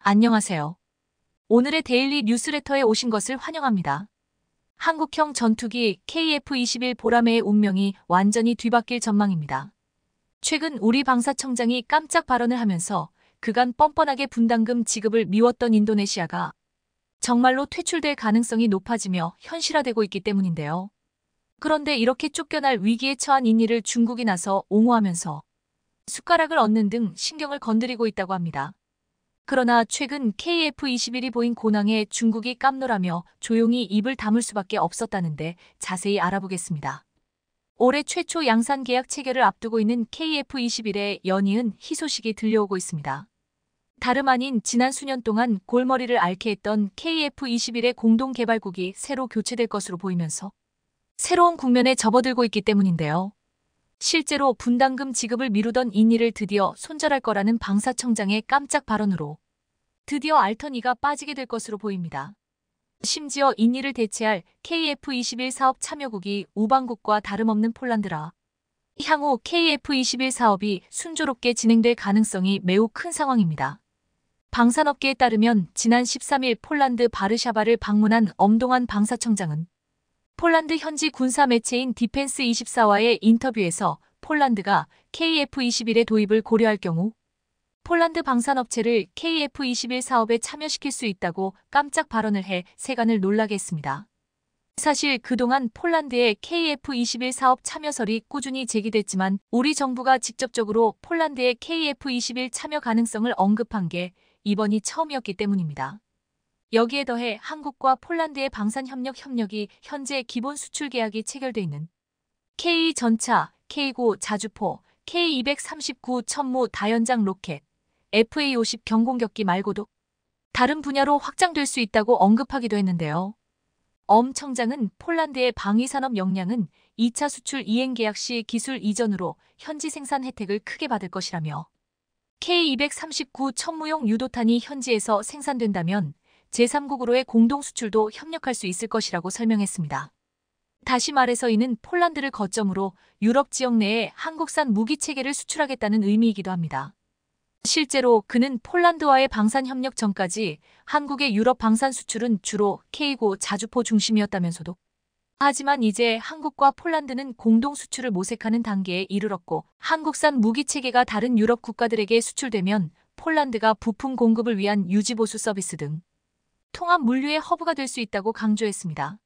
안녕하세요. 오늘의 데일리 뉴스레터에 오신 것을 환영합니다. 한국형 전투기 KF-21 보라매의 운명이 완전히 뒤바뀔 전망입니다. 최근 우리 방사청장이 깜짝 발언을 하면서 그간 뻔뻔하게 분담금 지급을 미웠던 인도네시아가 정말로 퇴출될 가능성이 높아지며 현실화되고 있기 때문인데요. 그런데 이렇게 쫓겨날 위기에 처한 인이를 중국이 나서 옹호하면서 숟가락을 얹는 등 신경을 건드리고 있다고 합니다. 그러나 최근 KF-21이 보인 고낭에 중국이 깜놀하며 조용히 입을 다물 수밖에 없었다는데 자세히 알아보겠습니다. 올해 최초 양산 계약 체결을 앞두고 있는 KF-21의 연이은 희소식이 들려오고 있습니다. 다름 아닌 지난 수년 동안 골머리를 앓게 했던 KF-21의 공동 개발국이 새로 교체될 것으로 보이면서 새로운 국면에 접어들고 있기 때문인데요. 실제로 분담금 지급을 미루던 인이를 드디어 손절할 거라는 방사청장의 깜짝 발언으로 드디어 알턴이가 빠지게 될 것으로 보입니다. 심지어 인이를 대체할 KF-21 사업 참여국이 우방국과 다름없는 폴란드라 향후 KF-21 사업이 순조롭게 진행될 가능성이 매우 큰 상황입니다. 방산업계에 따르면 지난 13일 폴란드 바르샤바를 방문한 엄동한 방사청장은 폴란드 현지 군사 매체인 디펜스24와의 인터뷰에서 폴란드가 KF-21의 도입을 고려할 경우 폴란드 방산업체를 KF-21 사업에 참여시킬 수 있다고 깜짝 발언을 해 세간을 놀라게 했습니다. 사실 그동안 폴란드의 KF-21 사업 참여설이 꾸준히 제기됐지만 우리 정부가 직접적으로 폴란드의 KF-21 참여 가능성을 언급한 게 이번이 처음이었기 때문입니다. 여기에 더해 한국과 폴란드의 방산협력이 현재 기본 수출 계약이 체결돼 있는 K2전차, K9 자주포, K239 천무 다연장 로켓, FA50 경공격기 말고도 다른 분야로 확장될 수 있다고 언급하기도 했는데요. 엄 청장은 폴란드의 방위산업 역량은 2차 수출 이행 계약 시 기술 이전으로 현지 생산 혜택을 크게 받을 것이라며 K239 천무용 유도탄이 현지에서 생산된다면 제3국으로의 공동 수출도 협력할 수 있을 것이라고 설명했습니다. 다시 말해서 이는 폴란드를 거점으로 유럽 지역 내에 한국산 무기 체계를 수출하겠다는 의미이기도 합니다. 실제로 그는 폴란드와의 방산 협력 전까지 한국의 유럽 방산 수출은 주로 K9 자주포 중심이었다면서도 하지만 이제 한국과 폴란드는 공동 수출을 모색하는 단계에 이르렀고 한국산 무기 체계가 다른 유럽 국가들에게 수출되면 폴란드가 부품 공급을 위한 유지보수 서비스 등 통합 물류의 허브가 될 수 있다고 강조했습니다.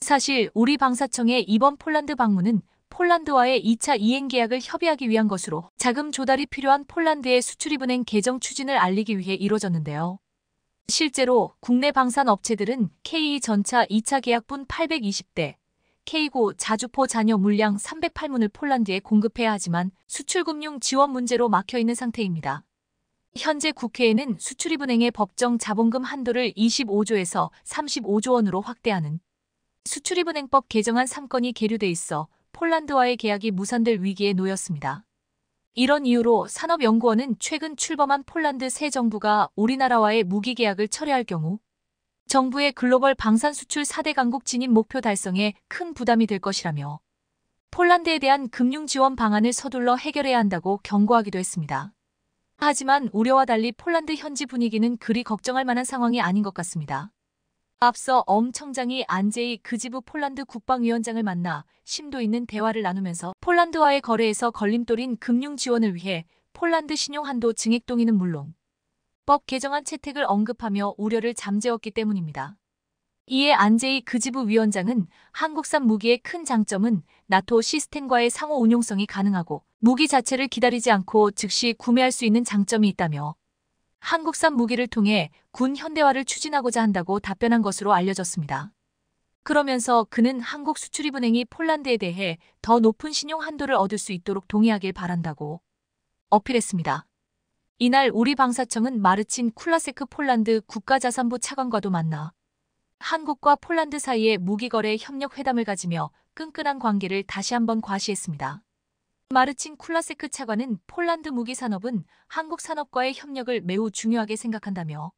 사실 우리 방사청의 이번 폴란드 방문은 폴란드와의 2차 이행 계약을 협의하기 위한 것으로 자금 조달이 필요한 폴란드의 수출입은행 개정 추진을 알리기 위해 이뤄졌는데요. 실제로 국내 방산 업체들은 K2 전차 2차 계약분 820대, K9 자주포 잔여 물량 308문을 폴란드에 공급해야 하지만 수출금융 지원 문제로 막혀있는 상태입니다. 현재 국회에는 수출입은행의 법정 자본금 한도를 25조에서 35조 원으로 확대하는 수출입은행법 개정안 3건이 계류돼 있어 폴란드와의 계약이 무산될 위기에 놓였습니다. 이런 이유로 산업연구원은 최근 출범한 폴란드 새 정부가 우리나라와의 무기 계약을 철회할 경우 정부의 글로벌 방산 수출 4대 강국 진입 목표 달성에 큰 부담이 될 것이라며 폴란드에 대한 금융 지원 방안을 서둘러 해결해야 한다고 경고하기도 했습니다. 하지만 우려와 달리 폴란드 현지 분위기는 그리 걱정할 만한 상황이 아닌 것 같습니다. 앞서 엄 청장이 안제이 그지부 폴란드 국방위원장을 만나 심도 있는 대화를 나누면서 폴란드와의 거래에서 걸림돌인 금융 지원을 위해 폴란드 신용 한도 증액 동의는 물론 법 개정안 채택을 언급하며 우려를 잠재웠기 때문입니다. 이에 안제이 그지부 위원장은 한국산 무기의 큰 장점은 나토 시스템과의 상호 운용성이 가능하고 무기 자체를 기다리지 않고 즉시 구매할 수 있는 장점이 있다며 한국산 무기를 통해 군 현대화를 추진하고자 한다고 답변한 것으로 알려졌습니다. 그러면서 그는 한국 수출입은행이 폴란드에 대해 더 높은 신용 한도를 얻을 수 있도록 동의하길 바란다고 어필했습니다. 이날 우리 방사청은 마르친 쿨라세크 폴란드 국가자산부 차관과도 만나 한국과 폴란드 사이의 무기거래 협력 회담을 가지며 끈끈한 관계를 다시 한번 과시했습니다. 마르친 쿨라세크 차관은 폴란드 무기 산업은 한국 산업과의 협력을 매우 중요하게 생각한다며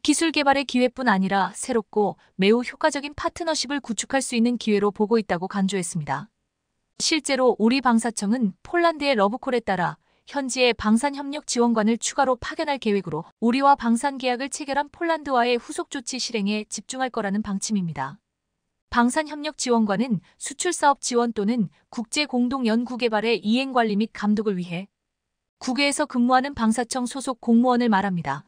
기술 개발의 기회뿐 아니라 새롭고 매우 효과적인 파트너십을 구축할 수 있는 기회로 보고 있다고 강조했습니다. 실제로 우리 방사청은 폴란드의 러브콜에 따라 현지에 방산협력 지원관을 추가로 파견할 계획으로 우리와 방산 계약을 체결한 폴란드와의 후속 조치 실행에 집중할 거라는 방침입니다. 방산협력 지원관은 수출사업 지원 또는 국제공동연구개발의 이행관리 및 감독을 위해 국외에서 근무하는 방사청 소속 공무원을 말합니다.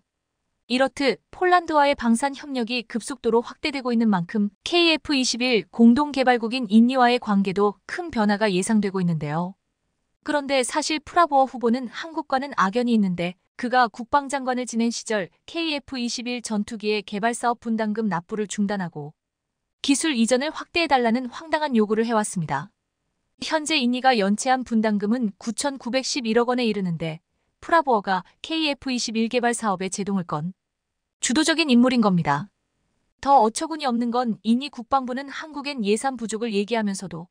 이렇듯 폴란드와의 방산 협력이 급속도로 확대되고 있는 만큼 KF21 공동개발국인 인니와의 관계도 큰 변화가 예상되고 있는데요. 그런데 사실 프라보어 후보는 한국과는 악연이 있는데 그가 국방장관을 지낸 시절 KF21 전투기의 개발사업 분담금 납부를 중단하고 기술 이전을 확대해달라는 황당한 요구를 해왔습니다. 현재 인니가 연체한 분담금은 9,911억 원에 이르는데 프라보어가 KF21 개발 사업에 제동을 건 주도적인 인물인 겁니다. 더 어처구니 없는 건 인니 국방부는 한국엔 예산 부족을 얘기하면서도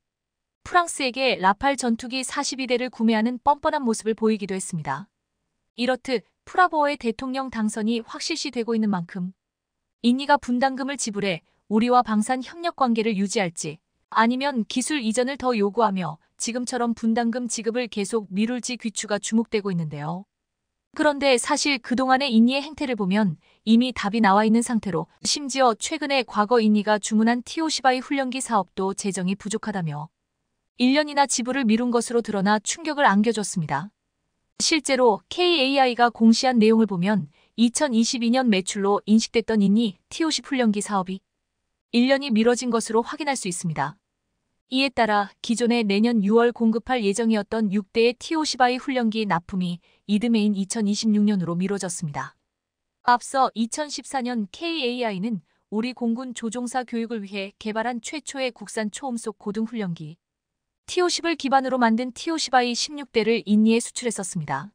프랑스에게 라팔 전투기 42대를 구매하는 뻔뻔한 모습을 보이기도 했습니다. 이렇듯 프라보어의 대통령 당선이 확실시되고 있는 만큼 인니가 분담금을 지불해 우리와 방산 협력 관계를 유지할지 아니면 기술 이전을 더 요구하며 지금처럼 분담금 지급을 계속 미룰지 귀추가 주목되고 있는데요. 그런데 사실 그동안의 인니의 행태를 보면 이미 답이 나와 있는 상태로 심지어 최근에 과거 인니가 주문한 T-50I 훈련기 사업도 재정이 부족하다며 1년이나 지불을 미룬 것으로 드러나 충격을 안겨줬습니다. 실제로 KAI가 공시한 내용을 보면 2022년 매출로 인식됐던 인니 T-50 훈련기 사업이 1년이 미뤄진 것으로 확인할 수 있습니다. 이에 따라 기존에 내년 6월 공급할 예정이었던 6대의 T-50I 훈련기 납품이 이듬해인 2026년으로 미뤄졌습니다. 앞서 2014년 KAI는 우리 공군 조종사 교육을 위해 개발한 최초의 국산 초음속 고등 훈련기 T-50을 기반으로 만든 T-50I 16대를 인니에 수출했었습니다.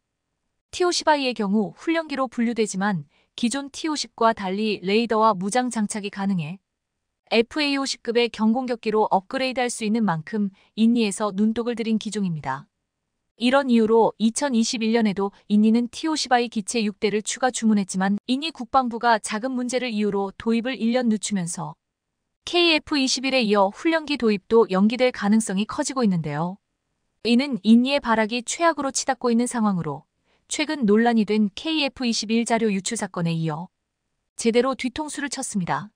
T-50I의 경우 훈련기로 분류되지만 기존 T-50과 달리 레이더와 무장 장착이 가능해 FA-50급의 경공격기로 업그레이드할 수 있는 만큼 인니에서 눈독을 들인 기종입니다. 이런 이유로 2021년에도 인니는 T-50I 기체 6대를 추가 주문했지만 인니 국방부가 자금 문제를 이유로 도입을 1년 늦추면서 KF-21에 이어 훈련기 도입도 연기될 가능성이 커지고 있는데요. 이는 인니의 발악이 최악으로 치닫고 있는 상황으로 최근 논란이 된 KF-21 자료 유출 사건에 이어 제대로 뒤통수를 쳤습니다.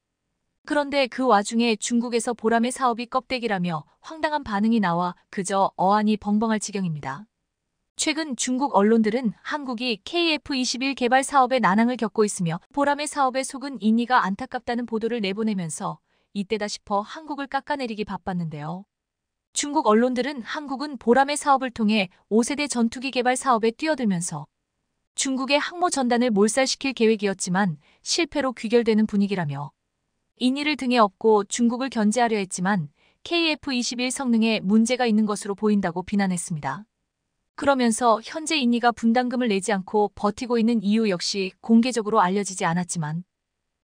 그런데 그 와중에 중국에서 보람의 사업이 껍데기라며 황당한 반응이 나와 그저 어안이 벙벙할 지경입니다. 최근 중국 언론들은 한국이 KF-21 개발 사업에 난항을 겪고 있으며 보람의 사업에 속은 인니가 안타깝다는 보도를 내보내면서 이때다 싶어 한국을 깎아내리기 바빴는데요. 중국 언론들은 한국은 보람의 사업을 통해 5세대 전투기 개발 사업에 뛰어들면서 중국의 항모 전단을 몰살시킬 계획이었지만 실패로 귀결되는 분위기라며 인니를 등에 업고 중국을 견제하려 했지만 KF-21 성능에 문제가 있는 것으로 보인다고 비난했습니다. 그러면서 현재 인니가 분담금을 내지 않고 버티고 있는 이유 역시 공개적으로 알려지지 않았지만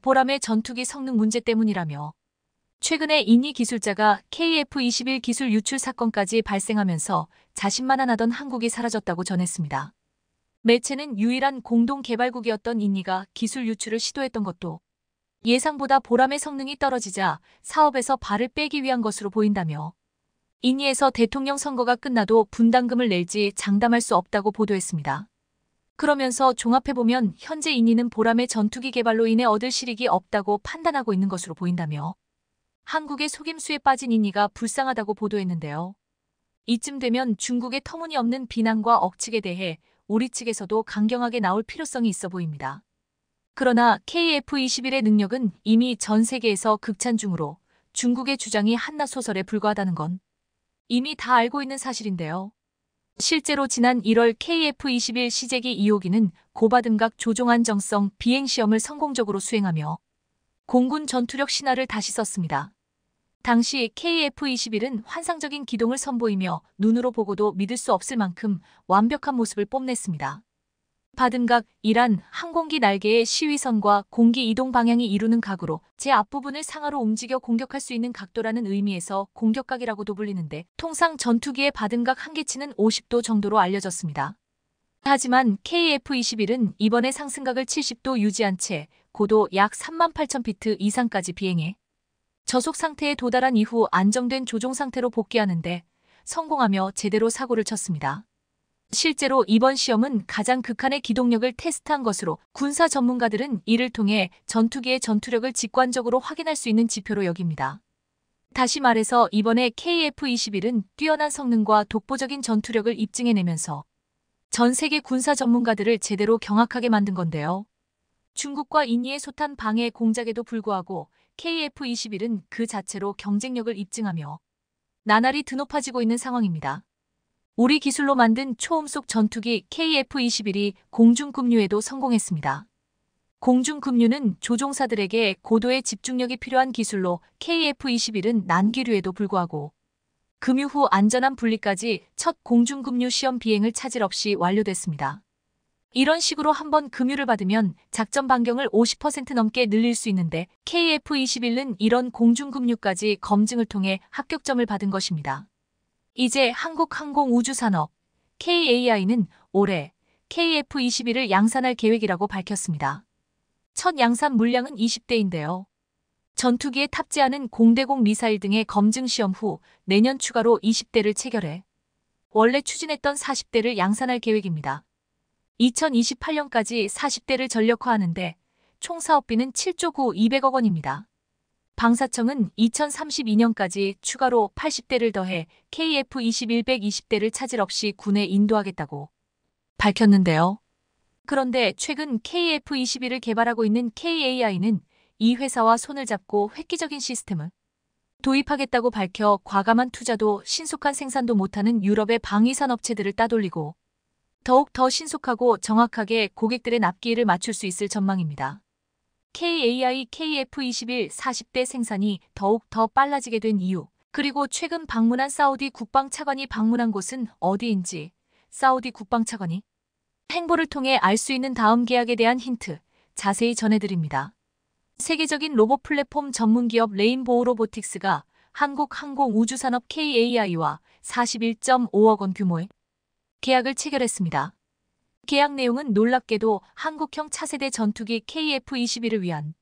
보람의 전투기 성능 문제 때문이라며 최근에 인니 기술자가 KF-21 기술 유출 사건까지 발생하면서 자신만만하던 한국이 사라졌다고 전했습니다. 매체는 유일한 공동개발국이었던 인니가 기술 유출을 시도했던 것도 예상보다 보람의 성능이 떨어지자 사업에서 발을 빼기 위한 것으로 보인다며 인니에서 대통령 선거가 끝나도 분담금을 낼지 장담할 수 없다고 보도했습니다. 그러면서 종합해보면 현재 인니는 보람의 전투기 개발로 인해 얻을 실익이 없다고 판단하고 있는 것으로 보인다며 한국의 속임수에 빠진 인니가 불쌍하다고 보도했는데요. 이쯤 되면 중국의 터무니없는 비난과 억측에 대해 우리 측에서도 강경하게 나올 필요성이 있어 보입니다. 그러나 KF-21의 능력은 이미 전 세계에서 극찬 중으로 중국의 주장이 한낱 소설에 불과하다는 건 이미 다 알고 있는 사실인데요. 실제로 지난 1월 KF-21 시제기 2호기는 고바등각 조종 안정성 비행시험을 성공적으로 수행하며 공군 전투력 신화를 다시 썼습니다. 당시 KF-21은 환상적인 기동을 선보이며 눈으로 보고도 믿을 수 없을 만큼 완벽한 모습을 뽐냈습니다. 바등각, 이란 항공기 날개의 시위선과 공기 이동 방향이 이루는 각으로 제 앞부분을 상하로 움직여 공격할 수 있는 각도라는 의미에서 공격각이라고도 불리는데 통상 전투기의 바등각 한계치는 50도 정도로 알려졌습니다. 하지만 KF-21은 이번에 상승각을 70도 유지한 채 고도 약 38,000피트 이상까지 비행해 저속 상태에 도달한 이후 안정된 조종 상태로 복귀하는데 성공하며 제대로 사고를 쳤습니다. 실제로 이번 시험은 가장 극한의 기동력을 테스트한 것으로 군사 전문가들은 이를 통해 전투기의 전투력을 직관적으로 확인할 수 있는 지표로 여깁니다. 다시 말해서 이번에 KF-21은 뛰어난 성능과 독보적인 전투력을 입증해내면서 전 세계 군사 전문가들을 제대로 경악하게 만든 건데요. 중국과 인니의 숱한 방해 공작에도 불구하고 KF-21은 그 자체로 경쟁력을 입증하며 나날이 드높아지고 있는 상황입니다. 우리 기술로 만든 초음속 전투기 KF-21이 공중급류에도 성공했습니다. 공중급류는 조종사들에게 고도의 집중력이 필요한 기술로 KF-21은 난기류에도 불구하고 급유 후 안전한 분리까지 첫 공중급류 시험 비행을 차질 없이 완료됐습니다. 이런 식으로 한번 급유를 받으면 작전 반경을 50% 넘게 늘릴 수 있는데 KF-21은 이런 공중급유까지 검증을 통해 합격점을 받은 것입니다. 이제 한국항공우주산업 KAI는 올해 KF-21을 양산할 계획이라고 밝혔습니다. 첫 양산 물량은 20대인데요. 전투기에 탑재하는 공대공 미사일 등의 검증 시험 후 내년 추가로 20대를 체결해 원래 추진했던 40대를 양산할 계획입니다. 2028년까지 40대를 전력화하는데 총 사업비는 7조 9,200억 원입니다. 방사청은 2032년까지 추가로 80대를 더해 KF-21 120대를 차질 없이 군에 인도하겠다고 밝혔는데요. 그런데 최근 KF-21을 개발하고 있는 KAI는 이 회사와 손을 잡고 획기적인 시스템을 도입하겠다고 밝혀 과감한 투자도 신속한 생산도 못하는 유럽의 방위산 업체들을 따돌리고 더욱 더 신속하고 정확하게 고객들의 납기일을 맞출 수 있을 전망입니다. KAI KF-21 40대 생산이 더욱 더 빨라지게 된 이유, 그리고 최근 방문한 사우디 국방차관이 방문한 곳은 어디인지, 사우디 국방차관이 행보를 통해 알 수 있는 다음 계약에 대한 힌트, 자세히 전해드립니다. 세계적인 로봇 플랫폼 전문기업 레인보우 로보틱스가 한국항공우주산업 KAI와 41.5억 원 규모의 계약을 체결했습니다. 계약 내용은 놀랍게도 한국형 차세대 전투기 KF-21을 위한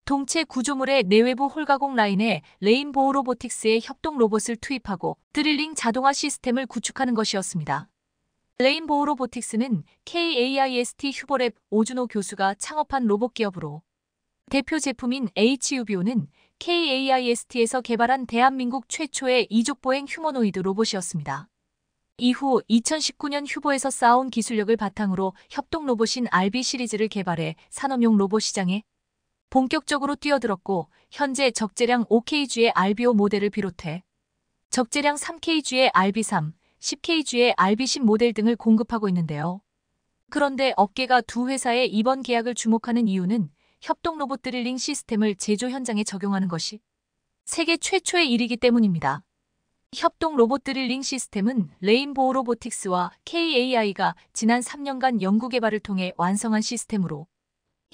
동체 구조물의 내외부 홀가공 라인에 레인보우 로보틱스의 협동 로봇을 투입하고 드릴링 자동화 시스템을 구축하는 것이었습니다. 레인보우 로보틱스는 KAIST 휴버랩 오준호 교수가 창업한 로봇 기업으로 대표 제품인 HUBO는 KAIST에서 개발한 대한민국 최초의 이족보행 휴머노이드 로봇이었습니다. 이후 2019년 휴보에서 쌓아온 기술력을 바탕으로 협동 로봇인 RB 시리즈를 개발해 산업용 로봇 시장에 본격적으로 뛰어들었고 현재 적재량 5kg의 RB5 모델을 비롯해 적재량 3kg의 RB3, 10kg의 RB10 모델 등을 공급하고 있는데요. 그런데 업계가 두 회사의 이번 계약을 주목하는 이유는 협동 로봇 드릴링 시스템을 제조 현장에 적용하는 것이 세계 최초의 일이기 때문입니다. 협동 로봇 드릴링 시스템은 레인보우 로보틱스와 KAI가 지난 3년간 연구개발을 통해 완성한 시스템으로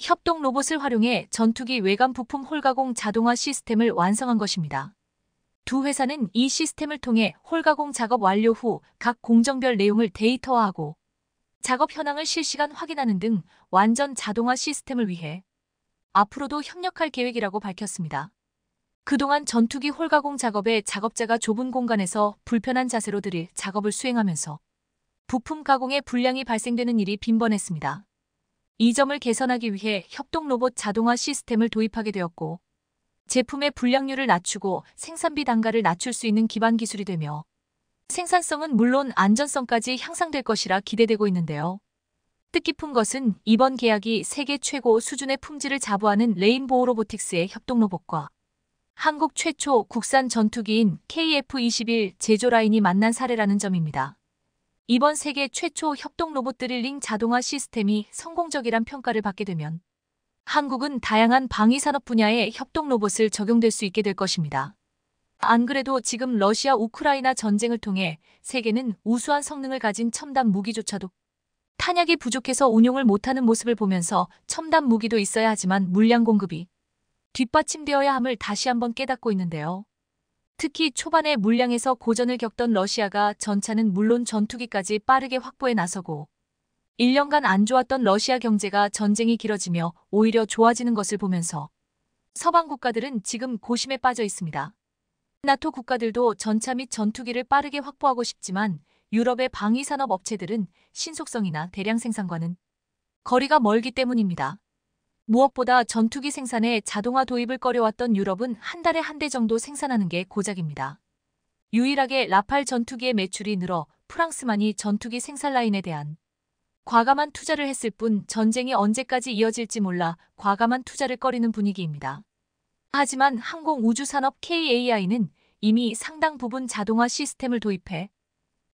협동 로봇을 활용해 전투기 외관 부품 홀가공 자동화 시스템을 완성한 것입니다. 두 회사는 이 시스템을 통해 홀가공 작업 완료 후 각 공정별 내용을 데이터화하고 작업 현황을 실시간 확인하는 등 완전 자동화 시스템을 위해 앞으로도 협력할 계획이라고 밝혔습니다. 그동안 전투기 홀가공 작업에 작업자가 좁은 공간에서 불편한 자세로 드릴 작업을 수행하면서 부품 가공에 불량이 발생되는 일이 빈번했습니다. 이 점을 개선하기 위해 협동 로봇 자동화 시스템을 도입하게 되었고 제품의 불량률을 낮추고 생산비 단가를 낮출 수 있는 기반 기술이 되며 생산성은 물론 안전성까지 향상될 것이라 기대되고 있는데요. 뜻깊은 것은 이번 계약이 세계 최고 수준의 품질을 자부하는 레인보우 로보틱스의 협동 로봇과 한국 최초 국산 전투기인 KF-21 제조 라인이 만난 사례라는 점입니다. 이번 세계 최초 협동 로봇 드릴링 자동화 시스템이 성공적이란 평가를 받게 되면 한국은 다양한 방위산업 분야에 협동 로봇을 적용될 수 있게 될 것입니다. 안 그래도 지금 러시아 우크라이나 전쟁을 통해 세계는 우수한 성능을 가진 첨단 무기조차도 탄약이 부족해서 운용을 못하는 모습을 보면서 첨단 무기도 있어야 하지만 물량 공급이 뒷받침되어야 함을 다시 한번 깨닫고 있는데요. 특히 초반에 물량에서 고전을 겪던 러시아가 전차는 물론 전투기까지 빠르게 확보에 나서고 1년간 안 좋았던 러시아 경제가 전쟁이 길어지며 오히려 좋아지는 것을 보면서 서방 국가들은 지금 고심에 빠져 있습니다. 나토 국가들도 전차 및 전투기를 빠르게 확보하고 싶지만 유럽의 방위산업 업체들은 신속성이나 대량 생산과는 거리가 멀기 때문입니다. 무엇보다 전투기 생산에 자동화 도입을 꺼려왔던 유럽은 한 달에 한 대 정도 생산하는 게 고작입니다. 유일하게 라팔 전투기의 매출이 늘어 프랑스만이 전투기 생산 라인에 대한 과감한 투자를 했을 뿐 전쟁이 언제까지 이어질지 몰라 과감한 투자를 꺼리는 분위기입니다. 하지만 항공우주산업 KAI는 이미 상당 부분 자동화 시스템을 도입해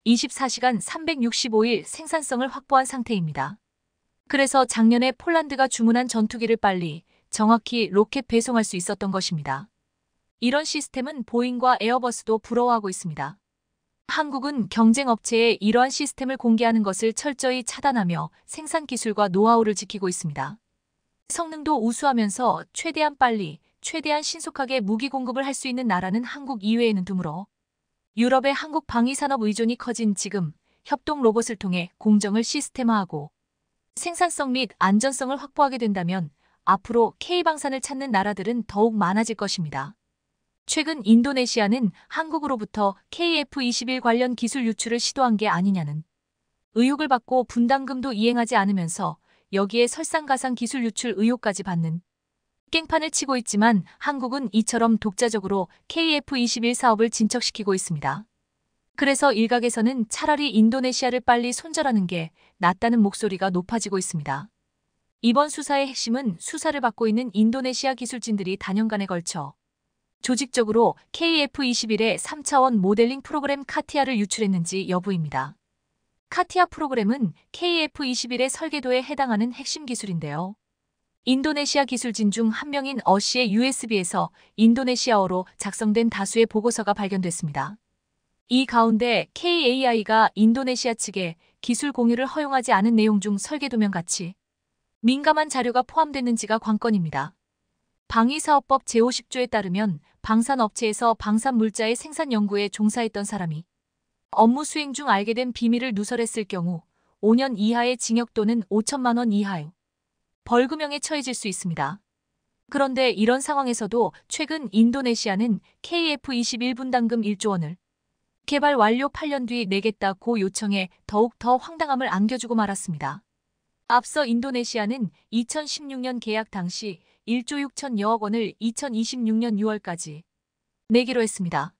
24시간 365일 생산성을 확보한 상태입니다. 그래서 작년에 폴란드가 주문한 전투기를 빨리 정확히 로켓 배송할 수 있었던 것입니다. 이런 시스템은 보잉과 에어버스도 부러워하고 있습니다. 한국은 경쟁 업체에 이러한 시스템을 공개하는 것을 철저히 차단하며 생산 기술과 노하우를 지키고 있습니다. 성능도 우수하면서 최대한 빨리, 최대한 신속하게 무기 공급을 할 수 있는 나라는 한국 이외에는 드물어 유럽의 한국 방위산업 의존이 커진 지금 협동 로봇을 통해 공정을 시스템화하고 생산성 및 안전성을 확보하게 된다면 앞으로 K방산을 찾는 나라들은 더욱 많아질 것입니다. 최근 인도네시아는 한국으로부터 KF-21 관련 기술 유출을 시도한 게 아니냐는 의혹을 받고 분담금도 이행하지 않으면서 여기에 설상가상 기술 유출 의혹까지 받는 깽판을 치고 있지만 한국은 이처럼 독자적으로 KF-21 사업을 진척시키고 있습니다. 그래서 일각에서는 차라리 인도네시아를 빨리 손절하는 게 낫다는 목소리가 높아지고 있습니다. 이번 수사의 핵심은 수사를 받고 있는 인도네시아 기술진들이 다년간에 걸쳐 조직적으로 KF-21의 3차원 모델링 프로그램 카티아를 유출했는지 여부입니다. 카티아 프로그램은 KF-21의 설계도에 해당하는 핵심 기술인데요. 인도네시아 기술진 중 한 명인 어씨의 USB에서 인도네시아어로 작성된 다수의 보고서가 발견됐습니다. 이 가운데 KAI가 인도네시아 측에 기술 공유를 허용하지 않은 내용 중 설계도면 같이 민감한 자료가 포함됐는지가 관건입니다. 방위사업법 제50조에 따르면 방산업체에서 방산물자의 생산 연구에 종사했던 사람이 업무 수행 중 알게 된 비밀을 누설했을 경우 5년 이하의 징역 또는 5천만 원 이하의 벌금형에 처해질 수 있습니다. 그런데 이런 상황에서도 최근 인도네시아는 KF-21 분담금 1조 원을 개발 완료 8년 뒤 내겠다고 요청해 더욱 더 황당함을 안겨주고 말았습니다. 앞서 인도네시아는 2016년 계약 당시 1조 6천여억 원을 2026년 6월까지 내기로 했습니다.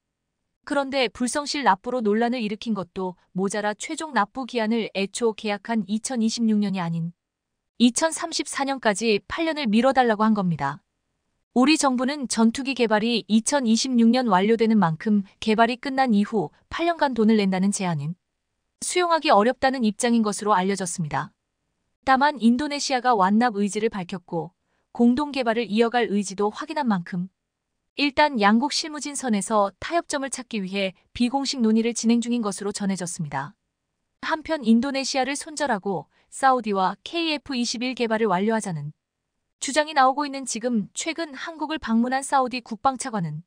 그런데 불성실 납부로 논란을 일으킨 것도 모자라 최종 납부 기한을 애초 계약한 2026년이 아닌 2034년까지 8년을 미뤄달라고 한 겁니다. 우리 정부는 전투기 개발이 2026년 완료되는 만큼 개발이 끝난 이후 8년간 돈을 낸다는 제안은 수용하기 어렵다는 입장인 것으로 알려졌습니다. 다만 인도네시아가 완납 의지를 밝혔고 공동 개발을 이어갈 의지도 확인한 만큼 일단 양국 실무진 선에서 타협점을 찾기 위해 비공식 논의를 진행 중인 것으로 전해졌습니다. 한편 인도네시아를 손절하고 사우디와 KF-21 개발을 완료하자는 주장이 나오고 있는 지금 최근 한국을 방문한 사우디 국방차관은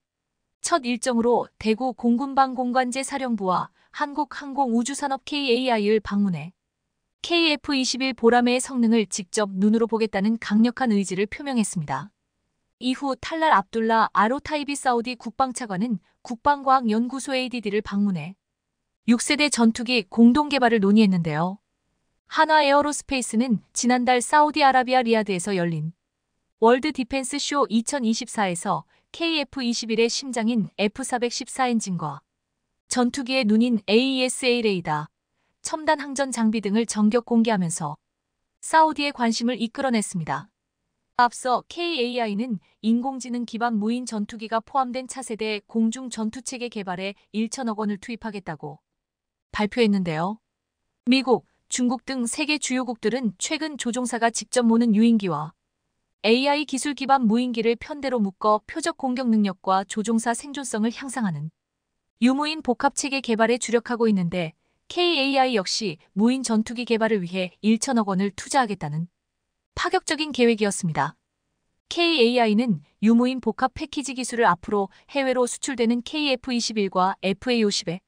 첫 일정으로 대구 공군방공관제 사령부와 한국항공우주산업 KAI를 방문해 KF-21 보라매의 성능을 직접 눈으로 보겠다는 강력한 의지를 표명했습니다. 이후 탈랄 압둘라 아로타이비 사우디 국방차관은 국방과학연구소 ADD를 방문해 6세대 전투기 공동 개발을 논의했는데요. 한화 에어로스페이스는 지난달 사우디아라비아 리야드에서 열린 월드 디펜스 쇼 2024에서 KF-21의 심장인 F-414 엔진과 전투기의 눈인 AESA 레이더, 첨단 항전 장비 등을 전격 공개하면서 사우디의 관심을 이끌어냈습니다. 앞서 KAI는 인공지능 기반 무인 전투기가 포함된 차세대 공중 전투체계 개발에 1천억 원을 투입하겠다고 발표했는데요. 미국, 중국 등 세계 주요국들은 최근 조종사가 직접 모는 유인기와 AI 기술 기반 무인기를 편대로 묶어 표적 공격 능력과 조종사 생존성을 향상하는 유무인 복합체계 개발에 주력하고 있는데 KAI 역시 무인 전투기 개발을 위해 1천억 원을 투자하겠다는 파격적인 계획이었습니다. KAI는 유무인 복합 패키지 기술을 앞으로 해외로 수출되는 KF-21과 FA-50에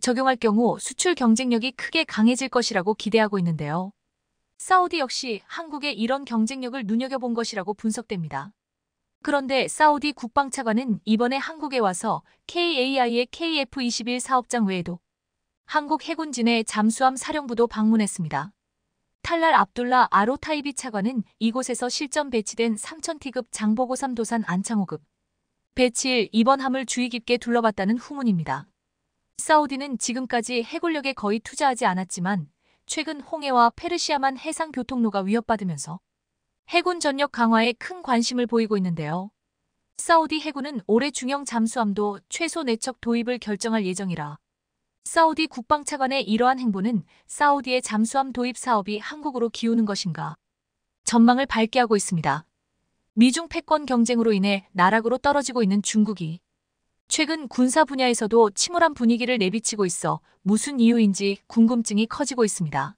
적용할 경우 수출 경쟁력이 크게 강해질 것이라고 기대하고 있는데요. 사우디 역시 한국의 이런 경쟁력을 눈여겨본 것이라고 분석됩니다. 그런데 사우디 국방차관은 이번에 한국에 와서 KAI의 KF-21 사업장 외에도 한국 해군진의 잠수함 사령부도 방문했습니다. 탈랄 압둘라 아로타이비 차관은 이곳에서 실전 배치된 3000T급 장보고3 도산 안창호급 배치 1 이번 함을 주의 깊게 둘러봤다는 후문입니다. 사우디는 지금까지 해군력에 거의 투자하지 않았지만 최근 홍해와 페르시아만 해상 교통로가 위협받으면서 해군 전력 강화에 큰 관심을 보이고 있는데요. 사우디 해군은 올해 중형 잠수함도 최소 4척 도입을 결정할 예정이라 사우디 국방차관의 이러한 행보는 사우디의 잠수함 도입 사업이 한국으로 기우는 것인가 전망을 밝게 하고 있습니다. 미중 패권 경쟁으로 인해 나락으로 떨어지고 있는 중국이 최근 군사 분야에서도 침울한 분위기를 내비치고 있어 무슨 이유인지 궁금증이 커지고 있습니다.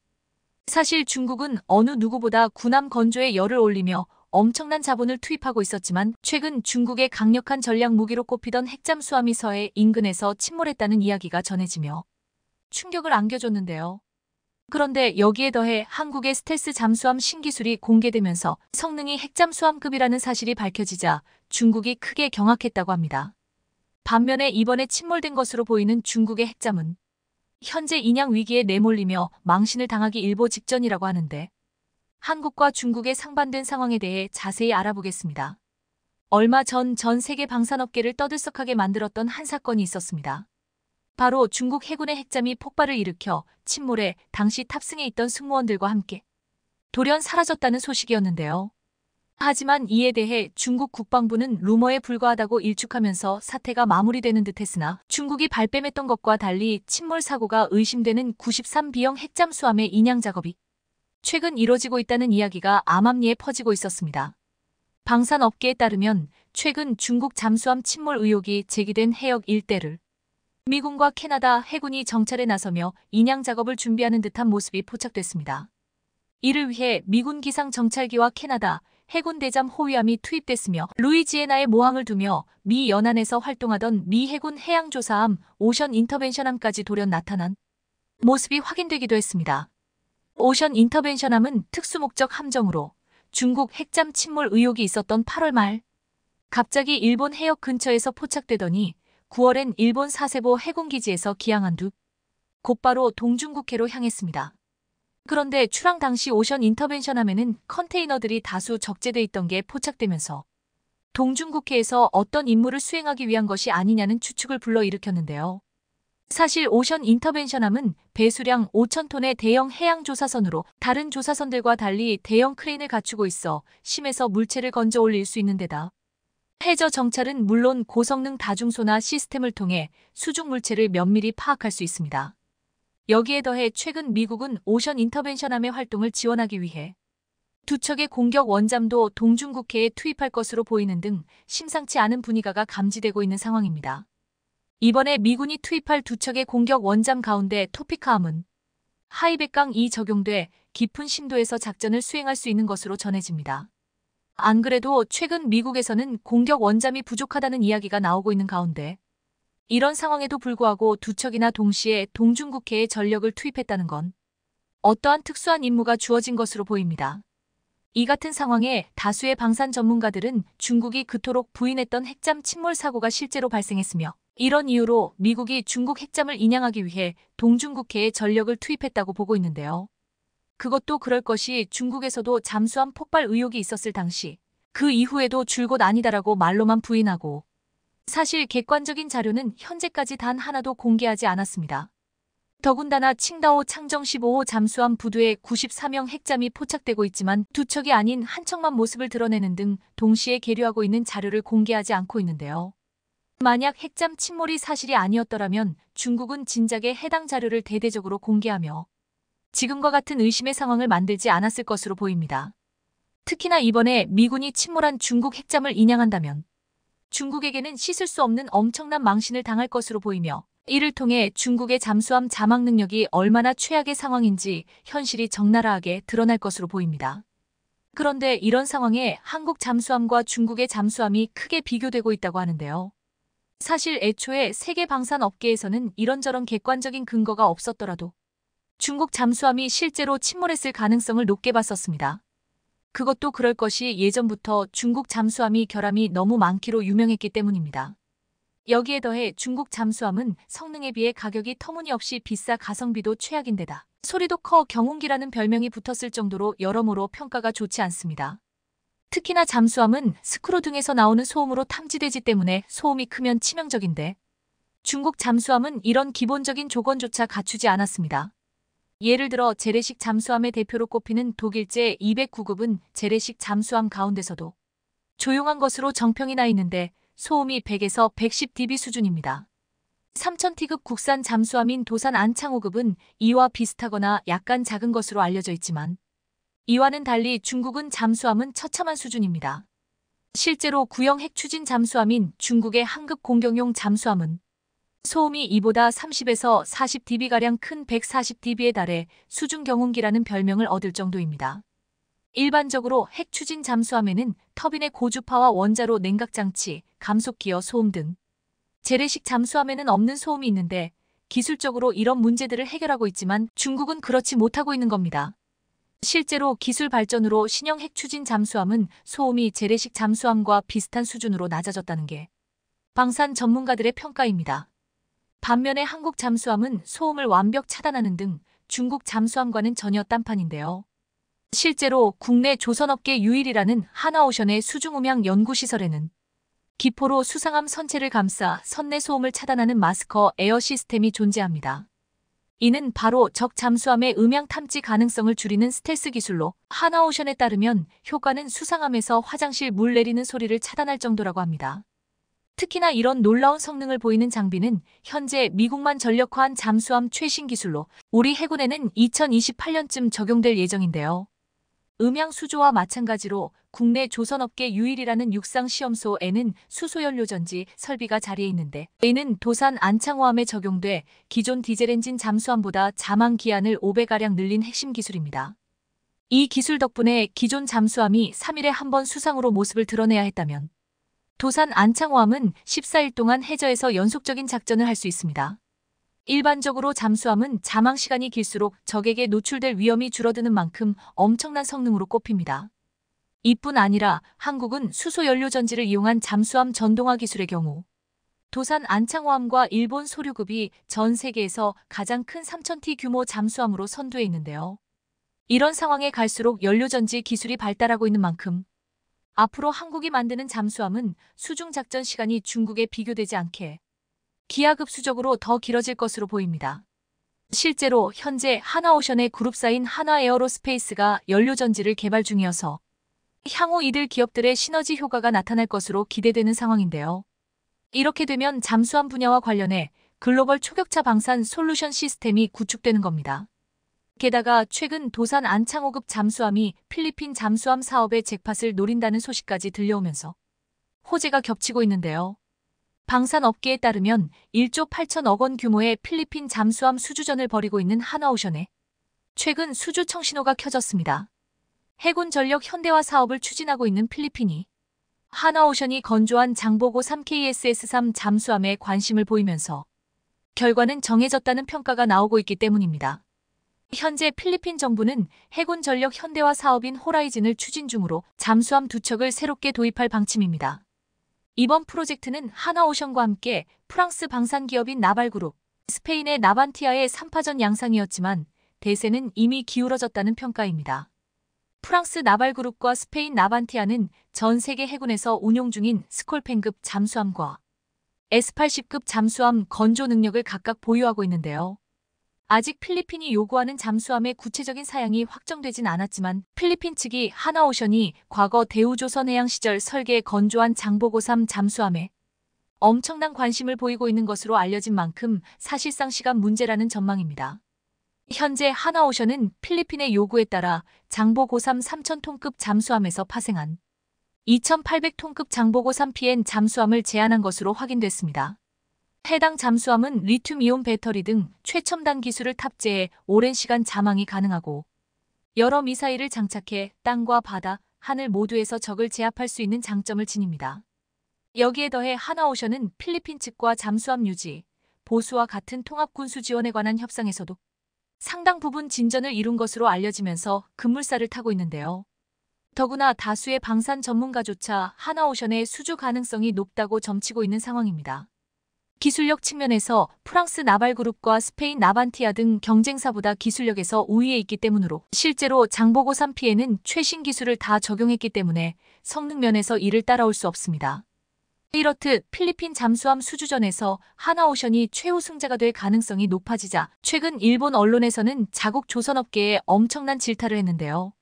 사실 중국은 어느 누구보다 군함 건조에 열을 올리며 엄청난 자본을 투입하고 있었지만 최근 중국의 강력한 전략 무기로 꼽히던 핵잠수함이 서해 인근에서 침몰했다는 이야기가 전해지며 충격을 안겨줬는데요. 그런데 여기에 더해 한국의 스텔스 잠수함 신기술이 공개되면서 성능이 핵잠수함급이라는 사실이 밝혀지자 중국이 크게 경악했다고 합니다. 반면에 이번에 침몰된 것으로 보이는 중국의 핵잠은 현재 인양 위기에 내몰리며 망신을 당하기 일보 직전이라고 하는데 한국과 중국의 상반된 상황에 대해 자세히 알아보겠습니다. 얼마 전 세계 방산업계를 떠들썩하게 만들었던 한 사건이 있었습니다. 바로 중국 해군의 핵잠이 폭발을 일으켜 침몰해 당시 탑승해 있던 승무원들과 함께 돌연 사라졌다는 소식이었는데요. 하지만 이에 대해 중국 국방부는 루머에 불과하다고 일축하면서 사태가 마무리되는 듯했으나 중국이 발뺌했던 것과 달리 침몰 사고가 의심되는 93B형 핵잠수함의 인양 작업이 최근 이뤄지고 있다는 이야기가 암암리에 퍼지고 있었습니다. 방산업계에 따르면 최근 중국 잠수함 침몰 의혹이 제기된 해역 일대를 미군과 캐나다 해군이 정찰에 나서며 인양 작업을 준비하는 듯한 모습이 포착됐습니다. 이를 위해 미군 기상 정찰기와 캐나다 해군 대잠 호위함이 투입됐으며 루이지애나에 모항을 두며 미 연안에서 활동하던 미 해군 해양조사함 오션 인터벤션함까지 돌연 나타난 모습이 확인되기도 했습니다. 오션 인터벤션함은 특수목적 함정으로 중국 핵잠 침몰 의혹이 있었던 8월 말 갑자기 일본 해역 근처에서 포착되더니 9월엔 일본 사세보 해군기지에서 기항한 두 곧바로 동중국해로 향했습니다. 그런데 출항 당시 오션 인터벤션함에는 컨테이너들이 다수 적재돼 있던 게 포착되면서 동중국해에서 어떤 임무를 수행하기 위한 것이 아니냐는 추측을 불러일으켰는데요. 사실 오션 인터벤션함은 배수량 5,000톤의 대형 해양조사선으로 다른 조사선들과 달리 대형 크레인을 갖추고 있어 심에서 물체를 건져 올릴 수 있는 데다 해저 정찰은 물론 고성능 다중소나 시스템을 통해 수중 물체를 면밀히 파악할 수 있습니다. 여기에 더해 최근 미국은 오션 인터벤션함의 활동을 지원하기 위해 두 척의 공격 원잠도 동중국해에 투입할 것으로 보이는 등 심상치 않은 분위기가 감지되고 있는 상황입니다. 이번에 미군이 투입할 두 척의 공격 원잠 가운데 토피카함은 하이백강2 적용돼 깊은 심도에서 작전을 수행할 수 있는 것으로 전해집니다. 안 그래도 최근 미국에서는 공격 원잠이 부족하다는 이야기가 나오고 있는 가운데 이런 상황에도 불구하고 두 척이나 동시에 동중국해에 전력을 투입했다는 건 어떠한 특수한 임무가 주어진 것으로 보입니다. 이 같은 상황에 다수의 방산 전문가들은 중국이 그토록 부인했던 핵잠 침몰 사고가 실제로 발생했으며 이런 이유로 미국이 중국 핵잠을 인양하기 위해 동중국해에 전력을 투입했다고 보고 있는데요. 그것도 그럴 것이 중국에서도 잠수함 폭발 의혹이 있었을 당시 그 이후에도 줄곧 아니다라고 말로만 부인하고 사실 객관적인 자료는 현재까지 단 하나도 공개하지 않았습니다. 더군다나 칭다오 창정 15호 잠수함 부두에 93형 핵잠이 포착되고 있지만 두 척이 아닌 한 척만 모습을 드러내는 등 동시에 계류하고 있는 자료를 공개하지 않고 있는데요. 만약 핵잠 침몰이 사실이 아니었더라면 중국은 진작에 해당 자료를 대대적으로 공개하며 지금과 같은 의심의 상황을 만들지 않았을 것으로 보입니다. 특히나 이번에 미군이 침몰한 중국 핵잠을 인양한다면 중국에게는 씻을 수 없는 엄청난 망신을 당할 것으로 보이며 이를 통해 중국의 잠수함 자막 능력이 얼마나 최악의 상황인지 현실이 적나라하게 드러날 것으로 보입니다. 그런데 이런 상황에 한국 잠수함과 중국의 잠수함이 크게 비교되고 있다고 하는데요. 사실 애초에 세계 방산 업계에서는 이런저런 객관적인 근거가 없었더라도 중국 잠수함이 실제로 침몰했을 가능성을 높게 봤었습니다. 그것도 그럴 것이 예전부터 중국 잠수함이 결함이 너무 많기로 유명했기 때문입니다. 여기에 더해 중국 잠수함은 성능에 비해 가격이 터무니없이 비싸 가성비도 최악인데다 소리도 커 경운기라는 별명이 붙었을 정도로 여러모로 평가가 좋지 않습니다. 특히나 잠수함은 스크루 등에서 나오는 소음으로 탐지되기 때문에 소음이 크면 치명적인데 중국 잠수함은 이런 기본적인 조건조차 갖추지 않았습니다. 예를 들어 재래식 잠수함의 대표로 꼽히는 독일제 209급은 재래식 잠수함 가운데서도 조용한 것으로 정평이 나 있는데 소음이 100에서 110dB 수준입니다. 3000T급 국산 잠수함인 도산 안창호급은 이와 비슷하거나 약간 작은 것으로 알려져 있지만 이와는 달리 중국은 잠수함은 처참한 수준입니다. 실제로 구형 핵추진 잠수함인 중국의 한급 공격용 잠수함은 소음이 이보다 30에서 40dB가량 큰 140dB에 달해 수중 경운기라는 별명을 얻을 정도입니다. 일반적으로 핵추진 잠수함에는 터빈의 고주파와 원자로 냉각장치, 감속기어 소음 등 재래식 잠수함에는 없는 소음이 있는데 기술적으로 이런 문제들을 해결하고 있지만 중국은 그렇지 못하고 있는 겁니다. 실제로 기술 발전으로 신형 핵추진 잠수함은 소음이 재래식 잠수함과 비슷한 수준으로 낮아졌다는 게 방산 전문가들의 평가입니다. 반면에 한국 잠수함은 소음을 완벽 차단하는 등 중국 잠수함과는 전혀 딴판인데요. 실제로 국내 조선업계 유일이라는 하나오션의 수중음향 연구시설에는 기포로 수상함 선체를 감싸 선내 소음을 차단하는 마스커 에어 시스템이 존재합니다. 이는 바로 적 잠수함의 음향 탐지 가능성을 줄이는 스텔스 기술로 하나오션에 따르면 효과는 수상함에서 화장실 물 내리는 소리를 차단할 정도라고 합니다. 특히나 이런 놀라운 성능을 보이는 장비는 현재 미국만 전력화한 잠수함 최신 기술로 우리 해군에는 2028년쯤 적용될 예정인데요. 음향 수조와 마찬가지로 국내 조선업계 유일이라는 육상시험소에는 수소연료전지 설비가 자리해 있는데 이는 도산 안창호함에 적용돼 기존 디젤엔진 잠수함보다 자망 기한을 5배가량 늘린 핵심 기술입니다. 이 기술 덕분에 기존 잠수함이 3일에 한 번 수상으로 모습을 드러내야 했다면 도산 안창호함은 14일 동안 해저에서 연속적인 작전을 할 수 있습니다. 일반적으로 잠수함은 자망 시간이 길수록 적에게 노출될 위험이 줄어드는 만큼 엄청난 성능으로 꼽힙니다. 이뿐 아니라 한국은 수소연료전지를 이용한 잠수함 전동화 기술의 경우 도산 안창호함과 일본 소류급이 전 세계에서 가장 큰 3000T 규모 잠수함으로 선두에 있는데요. 이런 상황에 갈수록 연료전지 기술이 발달하고 있는 만큼 앞으로 한국이 만드는 잠수함은 수중작전 시간이 중국에 비교되지 않게 기하급수적으로 더 길어질 것으로 보입니다. 실제로 현재 하나오션의 그룹사인 하나에어로스페이스가 연료전지를 개발 중이어서 향후 이들 기업들의 시너지 효과가 나타날 것으로 기대되는 상황인데요. 이렇게 되면 잠수함 분야와 관련해 글로벌 초격차 방산 솔루션 시스템이 구축되는 겁니다. 게다가 최근 도산 안창호급 잠수함이 필리핀 잠수함 사업의 잭팟을 노린다는 소식까지 들려오면서 호재가 겹치고 있는데요. 방산업계에 따르면 1조 8천억 원 규모의 필리핀 잠수함 수주전을 벌이고 있는 하나오션에 최근 수주 청신호가 켜졌습니다. 해군 전력 현대화 사업을 추진하고 있는 필리핀이 하나오션이 건조한 장보고 3KSS-3 잠수함에 관심을 보이면서 결과는 정해졌다는 평가가 나오고 있기 때문입니다. 현재 필리핀 정부는 해군 전력 현대화 사업인 호라이즌을 추진 중으로 잠수함 2척을 새롭게 도입할 방침입니다. 이번 프로젝트는 하나오션과 함께 프랑스 방산기업인 나발그룹, 스페인의 나반티아의 3파전 양상이었지만 대세는 이미 기울어졌다는 평가입니다. 프랑스 나발그룹과 스페인 나반티아는 전 세계 해군에서 운용 중인 스콜펜급 잠수함과 S-80급 잠수함 건조 능력을 각각 보유하고 있는데요. 아직 필리핀이 요구하는 잠수함의 구체적인 사양이 확정되진 않았지만 필리핀 측이 하나오션이 과거 대우조선해양 시절 설계 건조한 장보고3 잠수함에 엄청난 관심을 보이고 있는 것으로 알려진 만큼 사실상 시간 문제라는 전망입니다. 현재 하나오션은 필리핀의 요구에 따라 장보고3 3000톤급 잠수함에서 파생한 2800톤급 장보고3 PN 잠수함을 제안한 것으로 확인됐습니다. 해당 잠수함은 리튬이온 배터리 등 최첨단 기술을 탑재해 오랜 시간 잠항이 가능하고 여러 미사일을 장착해 땅과 바다, 하늘 모두에서 적을 제압할 수 있는 장점을 지닙니다. 여기에 더해 하나오션은 필리핀 측과 잠수함 유지, 보수와 같은 통합군수 지원에 관한 협상에서도 상당 부분 진전을 이룬 것으로 알려지면서 급물살을 타고 있는데요. 더구나 다수의 방산 전문가조차 하나오션의 수주 가능성이 높다고 점치고 있는 상황입니다. 기술력 측면에서 프랑스 나발그룹과 스페인 나반티아 등 경쟁사보다 기술력에서 우위에 있기 때문으로 실제로 장보고 3P에는 최신 기술을 다 적용했기 때문에 성능 면에서 이를 따라올 수 없습니다. 이렇듯 필리핀 잠수함 수주전에서 하나오션이 최우승자가 될 가능성이 높아지자 최근 일본 언론에서는 자국 조선업계에 엄청난 질타를 했는데요.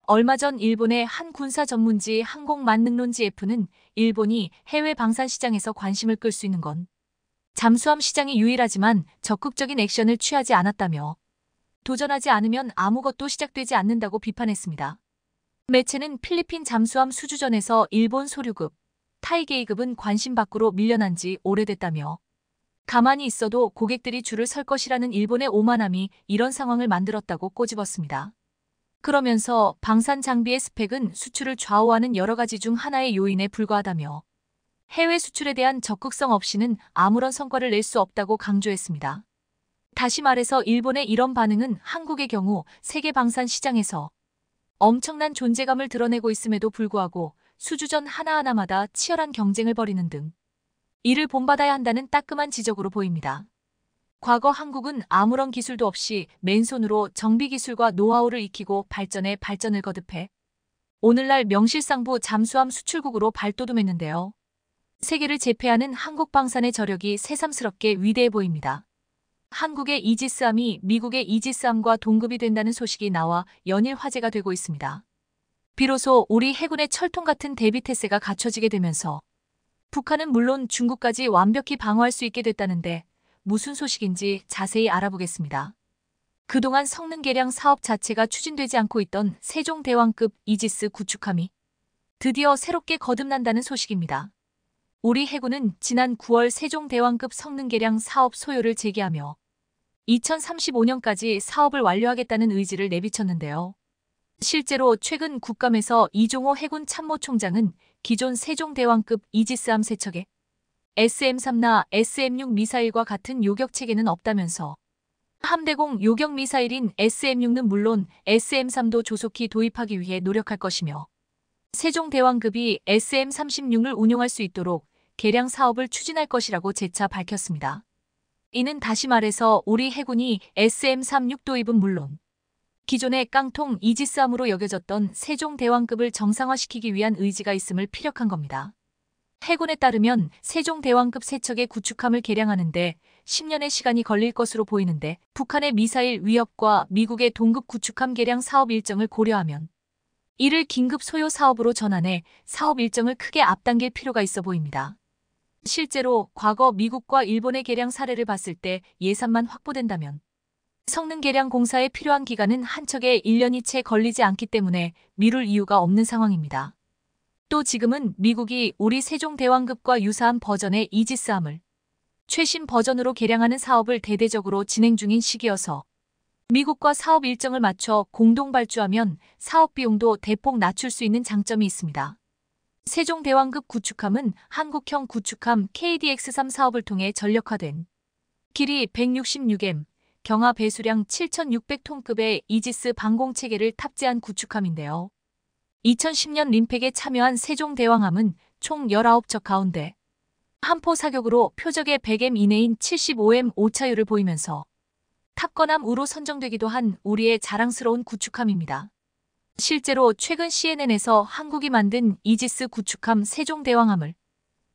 얼마 전 일본의 한 군사 전문지 항공만능론지 F는 일본이 해외 방산 시장에서 관심을 끌 수 있는 건 잠수함 시장이 유일하지만 적극적인 액션을 취하지 않았다며 도전하지 않으면 아무것도 시작되지 않는다고 비판했습니다. 매체는 필리핀 잠수함 수주전에서 일본 소류급, 타이게이급은 관심 밖으로 밀려난 지 오래됐다며 가만히 있어도 고객들이 줄을 설 것이라는 일본의 오만함이 이런 상황을 만들었다고 꼬집었습니다. 그러면서 방산 장비의 스펙은 수출을 좌우하는 여러 가지 중 하나의 요인에 불과하다며 해외 수출에 대한 적극성 없이는 아무런 성과를 낼 수 없다고 강조했습니다. 다시 말해서 일본의 이런 반응은 한국의 경우 세계 방산 시장에서 엄청난 존재감을 드러내고 있음에도 불구하고 수주전 하나하나마다 치열한 경쟁을 벌이는 등 이를 본받아야 한다는 따끔한 지적으로 보입니다. 과거 한국은 아무런 기술도 없이 맨손으로 정비기술과 노하우를 익히고 발전에 발전을 거듭해 오늘날 명실상부 잠수함 수출국으로 발돋움했는데요. 세계를 제패하는 한국 방산의 저력이 새삼스럽게 위대해 보입니다. 한국의 이지스함이 미국의 이지스함과 동급이 된다는 소식이 나와 연일 화제가 되고 있습니다. 비로소 우리 해군의 철통 같은 대비태세가 갖춰지게 되면서 북한은 물론 중국까지 완벽히 방어할 수 있게 됐다는데 무슨 소식인지 자세히 알아보겠습니다. 그동안 성능 개량 사업 자체가 추진되지 않고 있던 세종대왕급 이지스 구축함이 드디어 새롭게 거듭난다는 소식입니다. 우리 해군은 지난 9월 세종대왕급 성능 개량 사업 소요를 제기하며 2035년까지 사업을 완료하겠다는 의지를 내비쳤는데요. 실제로 최근 국감에서 이종호 해군 참모총장은 기존 세종대왕급 이지스함 세척에 SM-3나 SM-6 미사일과 같은 요격체계는 없다면서 함대공 요격 미사일인 SM-6는 물론 SM-3도 조속히 도입하기 위해 노력할 것이며 세종대왕급이 SM-36을 운용할 수 있도록 개량 사업을 추진할 것이라고 재차 밝혔습니다. 이는 다시 말해서 우리 해군이 SM-36 도입은 물론 기존의 깡통 이지스함으로 여겨졌던 세종대왕급을 정상화시키기 위한 의지가 있음을 피력한 겁니다. 해군에 따르면 세종대왕급 세척의 구축함을 개량하는데 10년의 시간이 걸릴 것으로 보이는데 북한의 미사일 위협과 미국의 동급 구축함 개량 사업 일정을 고려하면 이를 긴급 소요 사업으로 전환해 사업 일정을 크게 앞당길 필요가 있어 보입니다. 실제로 과거 미국과 일본의 개량 사례를 봤을 때 예산만 확보된다면 성능 개량 공사에 필요한 기간은 한 척에 1년이 채 걸리지 않기 때문에 미룰 이유가 없는 상황입니다. 또 지금은 미국이 우리 세종대왕급과 유사한 버전의 이지스함을 최신 버전으로 개량하는 사업을 대대적으로 진행 중인 시기여서 미국과 사업 일정을 맞춰 공동 발주하면 사업 비용도 대폭 낮출 수 있는 장점이 있습니다. 세종대왕급 구축함은 한국형 구축함 KDX-3 사업을 통해 전력화된 길이 166m, 경하 배수량 7,600톤급의 이지스 방공체계를 탑재한 구축함인데요. 2010년 림팩에 참여한 세종대왕함은 총 19척 가운데 함포 사격으로 표적의 100m 이내인 75m 오차율을 보이면서 탑건함으로 선정되기도 한 우리의 자랑스러운 구축함입니다. 실제로 최근 CNN에서 한국이 만든 이지스 구축함 세종대왕함을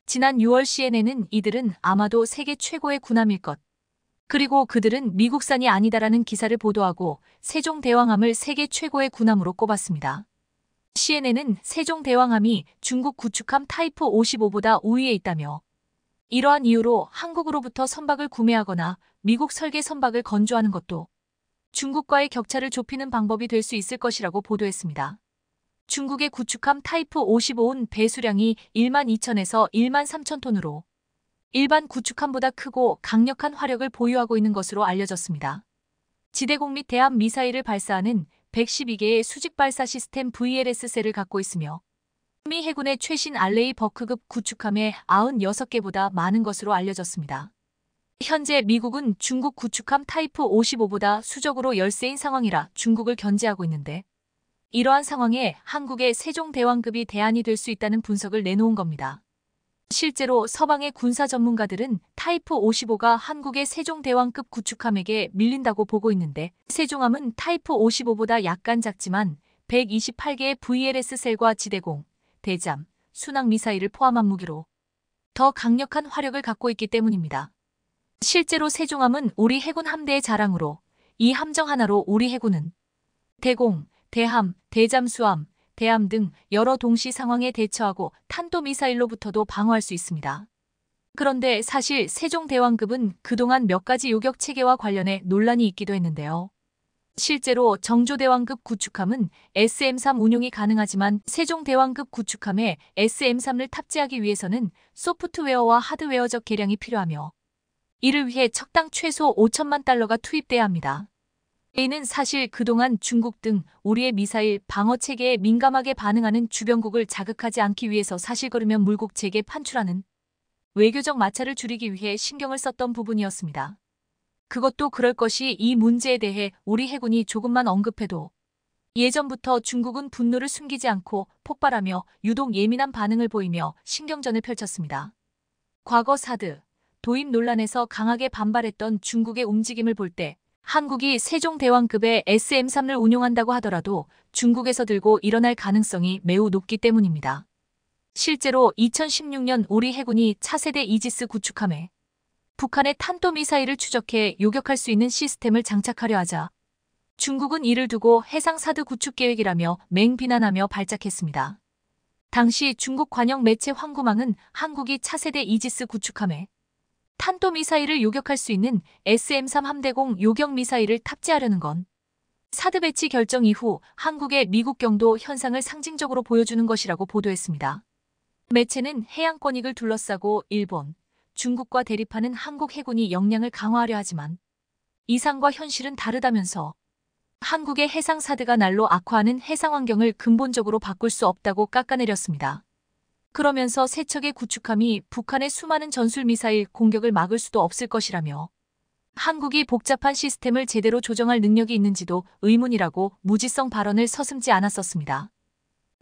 지난 6월 CNN은 이들은 아마도 세계 최고의 군함일 것, 그리고 그들은 미국산이 아니다라는 기사를 보도하고 세종대왕함을 세계 최고의 군함으로 꼽았습니다. CNN은 세종대왕함이 중국 구축함 타이프 55보다 우위에 있다며 이러한 이유로 한국으로부터 선박을 구매하거나 미국 설계 선박을 건조하는 것도 중국과의 격차를 좁히는 방법이 될 수 있을 것이라고 보도했습니다. 중국의 구축함 타이프 55는 배수량이 12,000에서 13,000톤으로 일반 구축함보다 크고 강력한 화력을 보유하고 있는 것으로 알려졌습니다. 지대공 및 대함 미사일을 발사하는 112개의 수직 발사 시스템 VLS셀을 갖고 있으며 미 해군의 최신 알레이 버크급 구축함의 96개보다 많은 것으로 알려졌습니다. 현재 미국은 중국 구축함 타이프 55보다 수적으로 열세인 상황이라 중국을 견제하고 있는데 이러한 상황에 한국의 세종대왕급이 대안이 될 수 있다는 분석을 내놓은 겁니다. 실제로 서방의 군사 전문가들은 타이프 55가 한국의 세종대왕급 구축함에게 밀린다고 보고 있는데, 세종함은 타이프 55보다 약간 작지만 128개의 VLS 셀과 지대공, 대잠, 순항 미사일을 포함한 무기로 더 강력한 화력을 갖고 있기 때문입니다. 실제로 세종함은 우리 해군 함대의 자랑으로, 이 함정 하나로 우리 해군은 대공, 대함, 대잠수함, 대함 등 여러 동시 상황에 대처하고 탄도미사일로부터도 방어할 수 있습니다. 그런데 사실 세종대왕급은 그동안 몇 가지 요격 체계와 관련해 논란이 있기도 했는데요. 실제로 정조대왕급 구축함은 SM-3 운용이 가능하지만 세종대왕급 구축함에 SM-3을 탑재하기 위해서는 소프트웨어와 하드웨어적 개량이 필요하며, 이를 위해 척당 최소 5천만 달러가 투입돼야 합니다. A는 사실 그동안 중국 등 우리의 미사일 방어 체계에 민감하게 반응하는 주변국을 자극하지 않기 위해서 사실거르면 물국 체계 판출하는 외교적 마찰을 줄이기 위해 신경을 썼던 부분이었습니다. 그것도 그럴 것이 이 문제에 대해 우리 해군이 조금만 언급해도 예전부터 중국은 분노를 숨기지 않고 폭발하며 유독 예민한 반응을 보이며 신경전을 펼쳤습니다. 과거 사드, 도입 논란에서 강하게 반발했던 중국의 움직임을 볼 때 한국이 세종대왕급의 SM-3을 운용한다고 하더라도 중국에서 들고 일어날 가능성이 매우 높기 때문입니다. 실제로 2016년 우리 해군이 차세대 이지스 구축함에 북한의 탄도미사일을 추적해 요격할 수 있는 시스템을 장착하려 하자 중국은 이를 두고 해상사드 구축 계획이라며 맹비난하며 발작했습니다. 당시 중국 관영 매체 황구망은 한국이 차세대 이지스 구축함에 탄도미사일을 요격할 수 있는 SM-3 함대공 요격미사일을 탑재하려는 건 사드 배치 결정 이후 한국의 미국 경도 현상을 상징적으로 보여주는 것이라고 보도했습니다. 매체는 해양권익을 둘러싸고 일본, 중국과 대립하는 한국 해군이 역량을 강화하려 하지만 이상과 현실은 다르다면서 한국의 해상사드가 날로 악화하는 해상 환경을 근본적으로 바꿀 수 없다고 깎아내렸습니다. 그러면서 세 척의 구축함이 북한의 수많은 전술미사일 공격을 막을 수도 없을 것이라며 한국이 복잡한 시스템을 제대로 조정할 능력이 있는지도 의문이라고 무지성 발언을 서슴지 않았었습니다.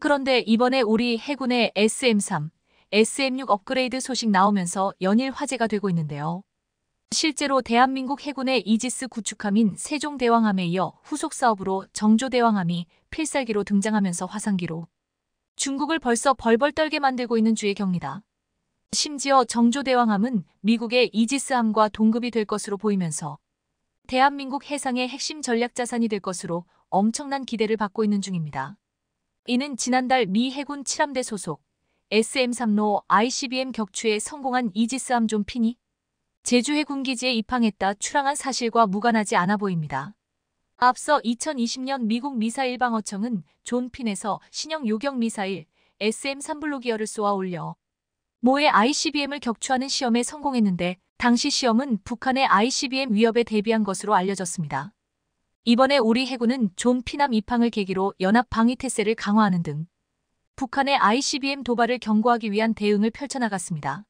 그런데 이번에 우리 해군의 SM-3, SM-6 업그레이드 소식 나오면서 연일 화제가 되고 있는데요. 실제로 대한민국 해군의 이지스 구축함인 세종대왕함에 이어 후속 사업으로 정조대왕함이 필살기로 등장하면서 화상기로 중국을 벌써 벌벌 떨게 만들고 있는 주의 경리다. 심지어 정조대왕함은 미국의 이지스함과 동급이 될 것으로 보이면서 대한민국 해상의 핵심 전략 자산이 될 것으로 엄청난 기대를 받고 있는 중입니다. 이는 지난달 미 해군 7함대 소속 SM-3로 ICBM 격추에 성공한 이지스함 존 핀이 제주 해군기지에 입항했다 출항한 사실과 무관하지 않아 보입니다. 앞서 2020년 미국 미사일 방어청은 존 핀에서 신형 요격 미사일 SM-3 블루기어를 쏘아 올려 모의 ICBM을 격추하는 시험에 성공했는데, 당시 시험은 북한의 ICBM 위협에 대비한 것으로 알려졌습니다. 이번에 우리 해군은 존 피남 입항을 계기로 연합 방위 태세를 강화하는 등 북한의 ICBM 도발을 경고하기 위한 대응을 펼쳐나갔습니다.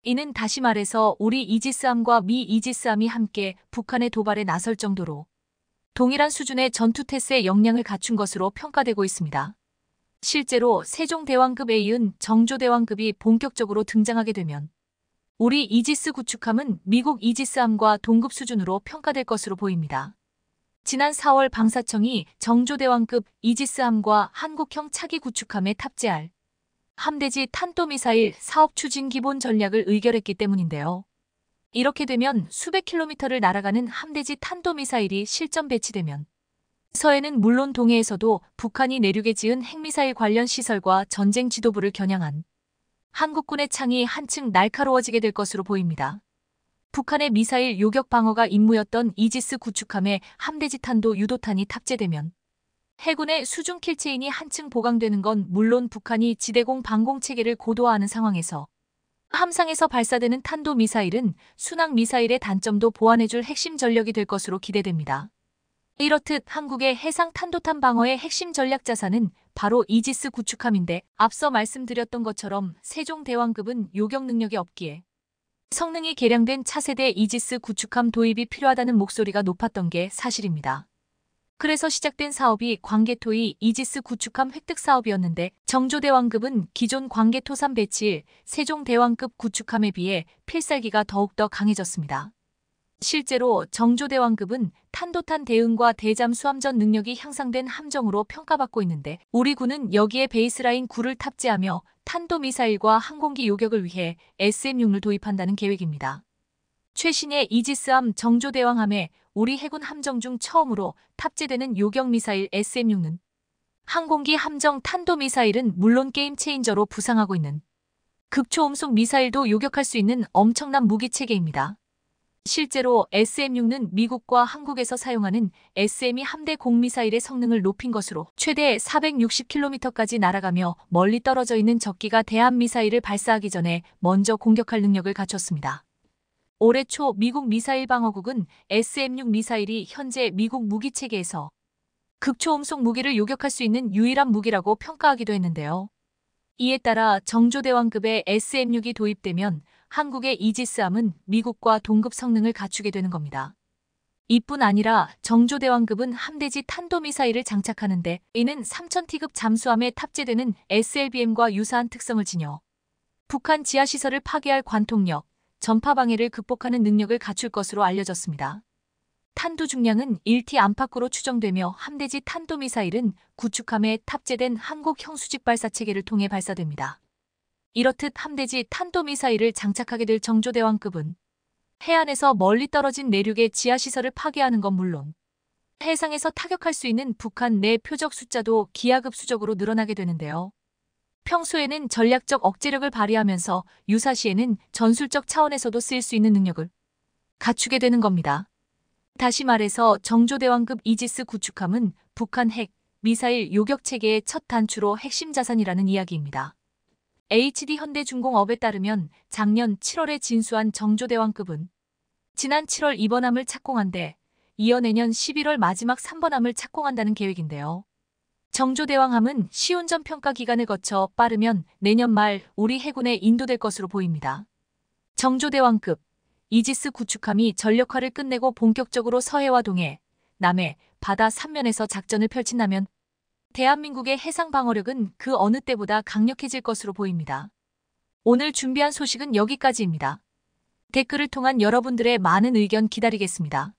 이는 다시 말해서 우리 이지스함과 미 이지스함이 함께 북한의 도발에 나설 정도로 동일한 수준의 전투태세 역량을 갖춘 것으로 평가되고 있습니다. 실제로 세종대왕급에 이은 정조대왕급이 본격적으로 등장하게 되면 우리 이지스 구축함은 미국 이지스함과 동급 수준으로 평가될 것으로 보입니다. 지난 4월 방사청이 정조대왕급 이지스함과 한국형 차기 구축함에 탑재할 함대지 탄도미사일 사업 추진 기본 전략을 의결했기 때문인데요. 이렇게 되면 수백 킬로미터를 날아가는 함대지 탄도미사일이 실전 배치되면 서해는 물론 동해에서도 북한이 내륙에 지은 핵미사일 관련 시설과 전쟁 지도부를 겨냥한 한국군의 창이 한층 날카로워지게 될 것으로 보입니다. 북한의 미사일 요격 방어가 임무였던 이지스 구축함에 함대지 탄도 유도탄이 탑재되면 해군의 수중 킬체인이 한층 보강되는 건 물론 북한이 지대공 방공 체계를 고도화하는 상황에서 함상에서 발사되는 탄도미사일은 순항미사일의 단점도 보완해줄 핵심 전력이 될 것으로 기대됩니다. 이렇듯 한국의 해상 탄도탄 방어의 핵심 전략 자산은 바로 이지스 구축함인데, 앞서 말씀드렸던 것처럼 세종대왕급은 요격 능력이 없기에 성능이 개량된 차세대 이지스 구축함 도입이 필요하다는 목소리가 높았던 게 사실입니다. 그래서 시작된 사업이 광개토2 이지스 구축함 획득 사업이었는데 정조대왕급은 기존 광개토 3 배치 세종대왕급 구축함에 비해 필살기가 더욱더 강해졌습니다. 실제로 정조대왕급은 탄도탄 대응과 대잠 수함전 능력이 향상된 함정으로 평가받고 있는데 우리 군은 여기에 베이스라인 9를 탑재하며 탄도미사일과 항공기 요격을 위해 SM-6을 도입한다는 계획입니다. 최신의 이지스함 정조대왕함에 우리 해군 함정 중 처음으로 탑재되는 요격미사일 SM-6는 항공기 함정 탄도미사일은 물론 게임 체인저로 부상하고 있는 극초음속 미사일도 요격할 수 있는 엄청난 무기체계입니다. 실제로 SM-6는 미국과 한국에서 사용하는 SME 함대 공미사일의 성능을 높인 것으로 최대 460km까지 날아가며 멀리 떨어져 있는 적기가 대함미사일을 발사하기 전에 먼저 공격할 능력을 갖췄습니다. 올해 초 미국 미사일 방어국은 SM-6 미사일이 현재 미국 무기체계에서 극초음속 무기를 요격할 수 있는 유일한 무기라고 평가하기도 했는데요. 이에 따라 정조대왕급의 SM-6이 도입되면 한국의 이지스함은 미국과 동급 성능을 갖추게 되는 겁니다. 이뿐 아니라 정조대왕급은 함대지 탄도미사일을 장착하는데 이는 3000T급 잠수함에 탑재되는 SLBM과 유사한 특성을 지녀 북한 지하시설을 파괴할 관통력, 전파 방해를 극복하는 능력을 갖출 것으로 알려졌습니다. 탄두 중량은 1T 안팎으로 추정되며 함대지 탄도미사일은 구축함에 탑재된 한국형 수직 발사 체계를 통해 발사됩니다. 이렇듯 함대지 탄도미사일을 장착하게 될 정조대왕급은 해안에서 멀리 떨어진 내륙의 지하시설을 파괴하는 건 물론 해상에서 타격할 수 있는 북한 내 표적 숫자도 기하급수적으로 늘어나게 되는데요. 평소에는 전략적 억제력을 발휘하면서 유사시에는 전술적 차원에서도 쓰일 수 있는 능력을 갖추게 되는 겁니다. 다시 말해서 정조대왕급 이지스 구축함은 북한 핵, 미사일 요격체계의 첫 단추로 핵심 자산이라는 이야기입니다. HD 현대중공업에 따르면 작년 7월에 진수한 정조대왕급은 지난 7월 2번함을 착공한 데 이어 내년 11월 마지막 3번함을 착공한다는 계획인데요. 정조대왕함은 시운전 평가 기간을 거쳐 빠르면 내년 말 우리 해군에 인도될 것으로 보입니다. 정조대왕급 이지스 구축함이 전력화를 끝내고 본격적으로 서해와 동해, 남해, 바다 3면에서 작전을 펼친다면 대한민국의 해상 방어력은 그 어느 때보다 강력해질 것으로 보입니다. 오늘 준비한 소식은 여기까지입니다. 댓글을 통한 여러분들의 많은 의견 기다리겠습니다.